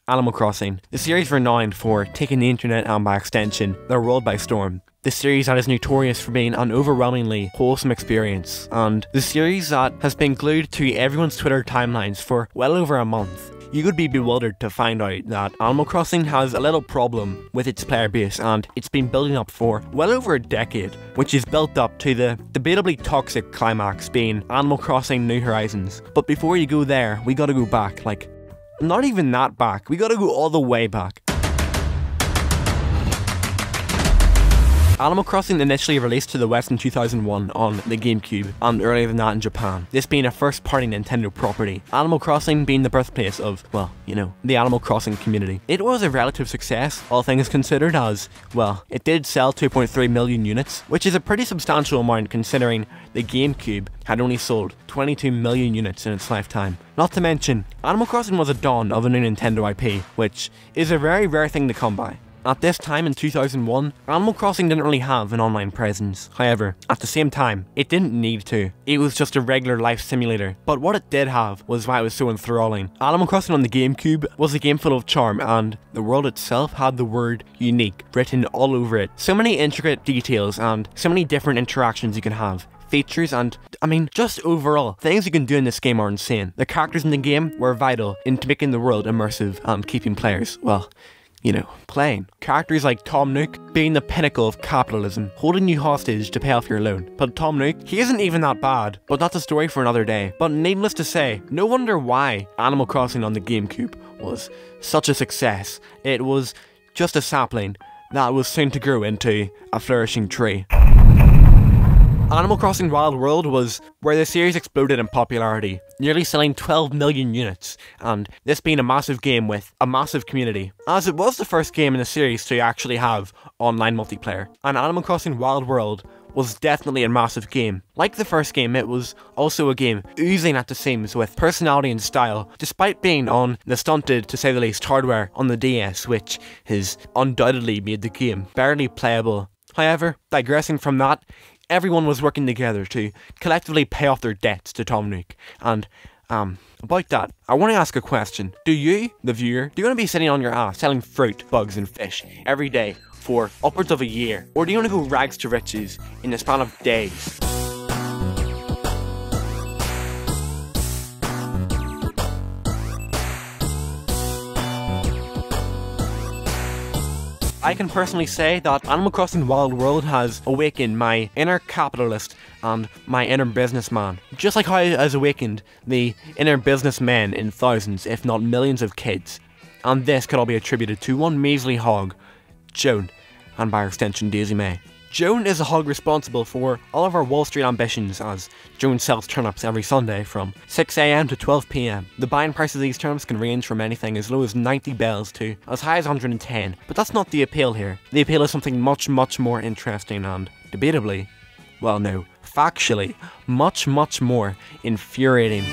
Animal Crossing, the series renowned for taking the internet and by extension, the world by storm. The series that is notorious for being an overwhelmingly wholesome experience, and the series that has been glued to everyone's Twitter timelines for well over a month. You could be bewildered to find out that Animal Crossing has a little problem with its player base, and it's been building up for well over a decade, which is built up to the debatably toxic climax being Animal Crossing New Horizons. But before you go there, we gotta go back, like, not even that back, we gotta go all the way back. Animal Crossing initially released to the West in 2001 on the GameCube, and earlier than that in Japan, this being a first-party Nintendo property, Animal Crossing being the birthplace of, well, you know, the Animal Crossing community. It was a relative success, all things considered, as, well, it did sell 2.3 million units, which is a pretty substantial amount considering the GameCube had only sold 22 million units in its lifetime. Not to mention, Animal Crossing was a dawn of a new Nintendo IP, which is a very rare thing to come by. At this time in 2001, Animal Crossing didn't really have an online presence. However, at the same time, it didn't need to. It was just a regular life simulator. But what it did have was why it was so enthralling. Animal Crossing on the GameCube was a game full of charm, and the world itself had the word unique written all over it. So many intricate details and so many different interactions you can have. Features and, I mean, just overall, things you can do in this game are insane. The characters in the game were vital into making the world immersive and keeping players, well, you know, playing. Characters like Tom Nook being the pinnacle of capitalism, holding you hostage to pay off your loan. But Tom Nook, he isn't even that bad, but that's a story for another day. But needless to say, no wonder why Animal Crossing on the GameCube was such a success. It was just a sapling that was soon to grow into a flourishing tree. Animal Crossing Wild World was where the series exploded in popularity, nearly selling 12 million units, and this being a massive game with a massive community, as it was the first game in the series to actually have online multiplayer. And Animal Crossing Wild World was definitely a massive game. Like the first game, it was also a game oozing at the seams with personality and style, despite being on the stunted, to say the least, hardware on the DS, which has undoubtedly made the game barely playable. However, digressing from that, everyone was working together to collectively pay off their debts to Tom Nook. And, about that, I want to ask a question. Do you, the viewer, do you want to be sitting on your ass selling fruit, bugs and fish every day for upwards of a year? Or do you want to go rags to riches in the span of days? I can personally say that Animal Crossing Wild World has awakened my inner capitalist and my inner businessman, just like how it has awakened the inner businessmen in thousands, if not millions of kids. And this could all be attributed to one measly hog, Joan, and by extension Daisy May. Joan is the hog responsible for all of our Wall Street ambitions, as Joan sells turnips every Sunday from 6 AM to 12 PM. The buying price of these turnips can range from anything as low as 90 bells to as high as 110, but that's not the appeal here. The appeal is something much more interesting and, debatably, well no, factually, much more infuriating.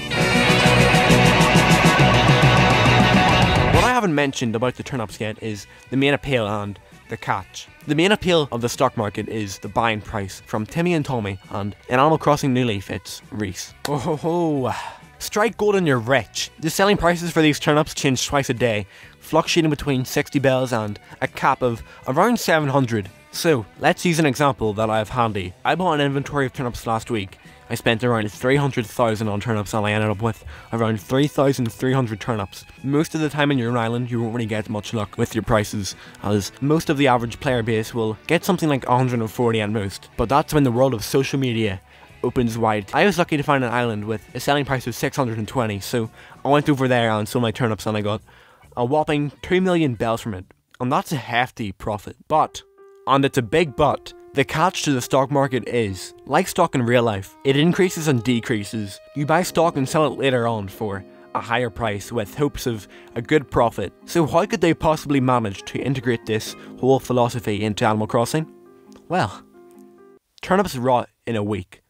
What I haven't mentioned about the turnips yet is the main appeal and the catch. The main appeal of the stock market is the buying price from Timmy and Tommy, and in Animal Crossing New Leaf it's Reese. Oh ho ho! Strike gold and you're rich. The selling prices for these turnips change twice a day, fluctuating between 60 bells and a cap of around 700. So, let's use an example that I have handy. I bought an inventory of turnips last week. I spent around 300,000 on turnips and I ended up with around 3,300 turnips. Most of the time in your island you won't really get much luck with your prices, as most of the average player base will get something like 140 at most. But that's when the world of social media opens wide. I was lucky to find an island with a selling price of 620, so I went over there and sold my turnips and I got a whopping 2 million bells from it. And that's a hefty profit. But, and it's a big but, the catch to the stock market is, like stock in real life, it increases and decreases. You buy stock and sell it later on for a higher price with hopes of a good profit. So how could they possibly manage to integrate this whole philosophy into Animal Crossing? Well, turnips rot in a week,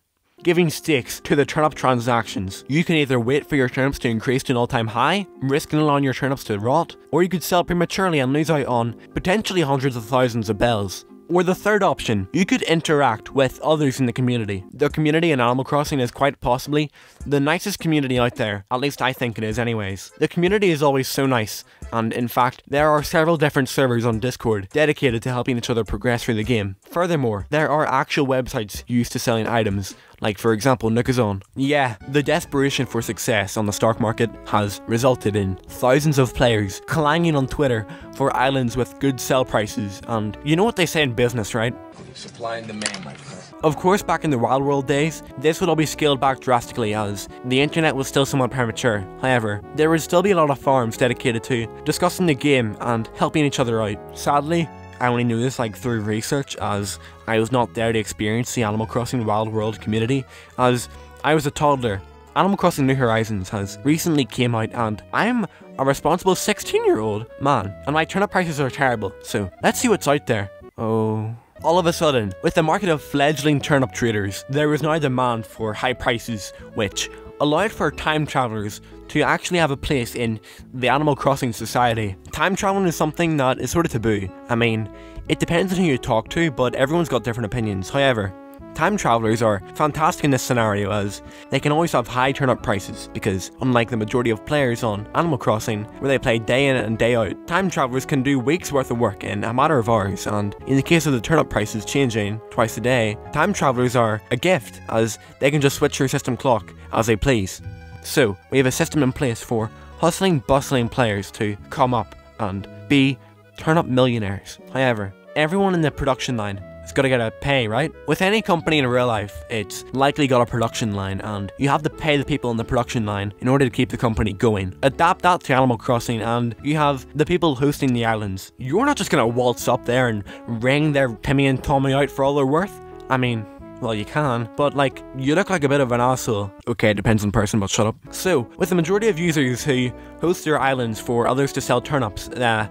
giving stakes to the turnip transactions. You can either wait for your turnips to increase to an all-time high, risking allowing your turnips to rot, or you could sell prematurely and lose out on potentially hundreds of thousands of bells. Or the third option, you could interact with others in the community. The community in Animal Crossing is quite possibly the nicest community out there, at least I think it is anyways. The community is always so nice, and in fact, there are several different servers on Discord dedicated to helping each other progress through the game. Furthermore, there are actual websites used to selling items, like for example Nookazon. Yeah, the desperation for success on the stock market has resulted in thousands of players clanging on Twitter for islands with good sell prices, and you know what they say in business, right? Supply and demand, my friend. Of course, back in the Wild World days, this would all be scaled back drastically as the internet was still somewhat premature. However, there would still be a lot of forums dedicated to discussing the game and helping each other out. Sadly, I only knew this through research, as I was not there to experience the Animal Crossing Wild World community, as I was a toddler. Animal Crossing New Horizons has recently came out, and I am a responsible 16-year-old man, and my turnip prices are terrible, so let's see what's out there. Oh. All of a sudden, with the market of fledgling turnip traders, there was now demand for high prices, which allowed for time travelers to actually have a place in the Animal Crossing society. Time traveling is something that is sort of taboo. I mean, it depends on who you talk to, but everyone's got different opinions. However, time travelers are fantastic in this scenario, as they can always have high turnip prices, because unlike the majority of players on Animal Crossing, where they play day in and day out, time travelers can do weeks worth of work in a matter of hours, and in the case of the turnip prices changing twice a day, time travelers are a gift, as they can just switch your system clock as they please. So, we have a system in place for hustling, bustling players to come up and be turnip millionaires. However, everyone in the production line has got to get a pay, right? With any company in real life, it's likely got a production line, and you have to pay the people in the production line in order to keep the company going. Adapt that to Animal Crossing, and you have the people hosting the islands. You're not just gonna waltz up there and wring their Timmy and Tommy out for all they're worth. I mean, well, you can, but you look like a bit of an asshole. Okay, it depends on person, but shut up. So, with the majority of users who host their islands for others to sell turnips, there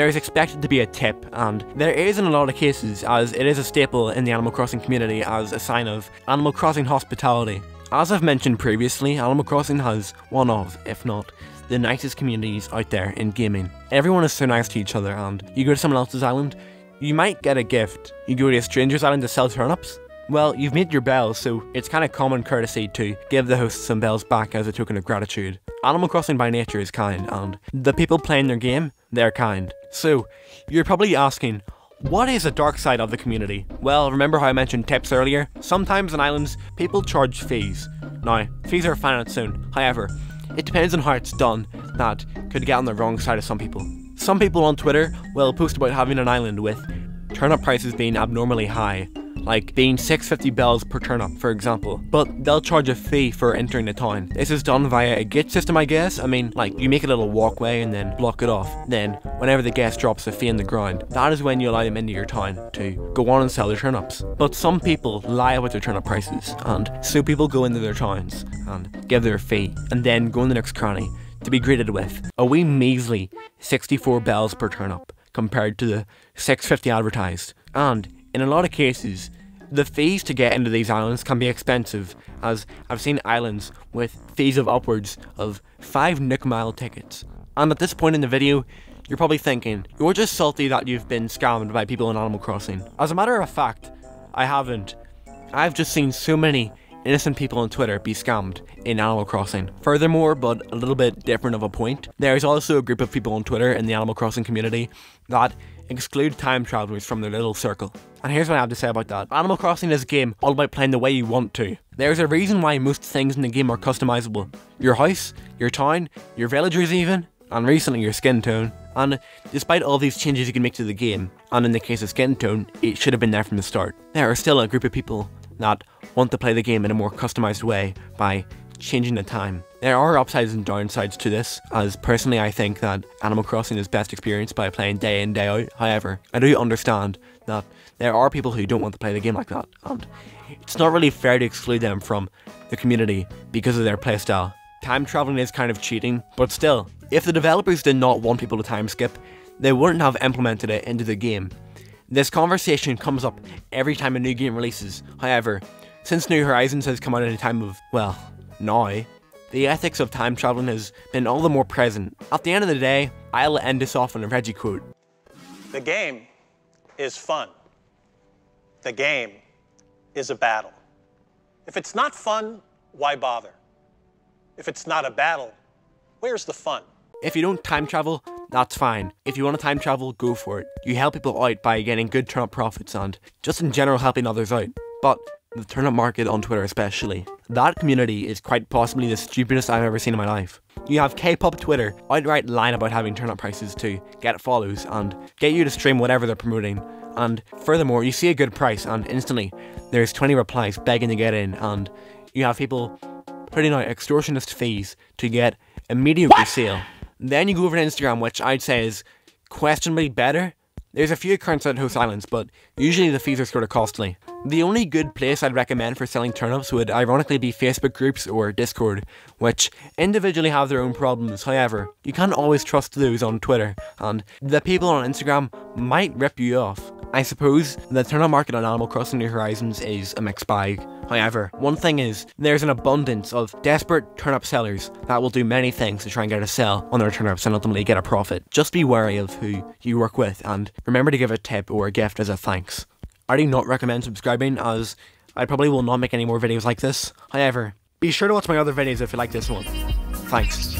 is expected to be a tip, and there is in a lot of cases, as it is a staple in the Animal Crossing community as a sign of Animal Crossing hospitality. As I've mentioned previously, Animal Crossing has one of, if not, the nicest communities out there in gaming. Everyone is so nice to each other, and you go to someone else's island, you might get a gift. You go to a stranger's island to sell turnips, well, you've made your bells, so it's kind of common courtesy to give the host some bells back as a token of gratitude. Animal Crossing by nature is kind, and the people playing their game, they're kind. So, you're probably asking, what is the dark side of the community? Well, remember how I mentioned tips earlier? Sometimes on islands, people charge fees. Now, fees are fine on its own. However, it depends on how it's done that could get on the wrong side of some people. Some people on Twitter will post about having an island with turnip prices being abnormally high, like being 650 bells per turnip, for example, but they'll charge a fee for entering the town. This is done via a gate system, I guess. I mean, you make a little walkway and then block it off. Then, whenever the guest drops a fee in the ground, that is when you allow them into your town to go on and sell their turnips. But some people lie about their turnip prices, and so people go into their towns and give their fee, and then go in the next cranny to be greeted with a wee measly 64 bells per turnip, compared to the 650 advertised. And in a lot of cases, the fees to get into these islands can be expensive, as I've seen islands with fees of upwards of 5 Nook Mile tickets. And at this point in the video, you're probably thinking, you're just salty that you've been scammed by people in Animal Crossing. As a matter of fact, I haven't. I've just seen so many innocent people on Twitter be scammed in Animal Crossing. Furthermore, but a little bit different of a point, there is also a group of people on Twitter in the Animal Crossing community that exclude time travelers from their little circle. And here's what I have to say about that. Animal Crossing is a game all about playing the way you want to. There's a reason why most things in the game are customizable. Your house, your town, your villagers even, and recently your skin tone. And despite all these changes you can make to the game, and in the case of skin tone, it should have been there from the start, there are still a group of people that want to play the game in a more customized way by changing the time. There are upsides and downsides to this, as personally I think that Animal Crossing is best experienced by playing day in, day out. However, I do understand that there are people who don't want to play the game like that, and it's not really fair to exclude them from the community because of their playstyle. Time traveling is kind of cheating, but still, if the developers did not want people to time skip, they wouldn't have implemented it into the game. This conversation comes up every time a new game releases. However, since New Horizons has come out at a time of, well, now, the ethics of time traveling has been all the more present. At the end of the day, I'll end this off on a Reggie quote. The game is fun. The game is a battle. If it's not fun, why bother? If it's not a battle, where's the fun? If you don't time travel, that's fine. If you want to time travel, go for it. You help people out by getting good turnip profits and just in general helping others out. But the turnip market on Twitter especially, that community is quite possibly the stupidest I've ever seen in my life. You have K-pop Twitter outright lying about having turnip prices to get follows and get you to stream whatever they're promoting. And furthermore, you see a good price and instantly there's 20 replies begging to get in, and you have people putting out extortionist fees to get a mediocre sale. Then you go over to Instagram, which I'd say is questionably better. There's a few accounts that host islands, but usually the fees are sort of costly. The only good place I'd recommend for selling turnips would ironically be Facebook groups or Discord, which individually have their own problems. However, you can't always trust those on Twitter, and the people on Instagram might rip you off. I suppose the turnip market on Animal Crossing New Horizons is a mixed bag. However, one thing is, there's an abundance of desperate turnip sellers that will do many things to try and get a sell on their turnips and ultimately get a profit. Just be wary of who you work with and remember to give a tip or a gift as a thanks. I do not recommend subscribing, as I probably will not make any more videos like this. However, be sure to watch my other videos if you like this one. Thanks.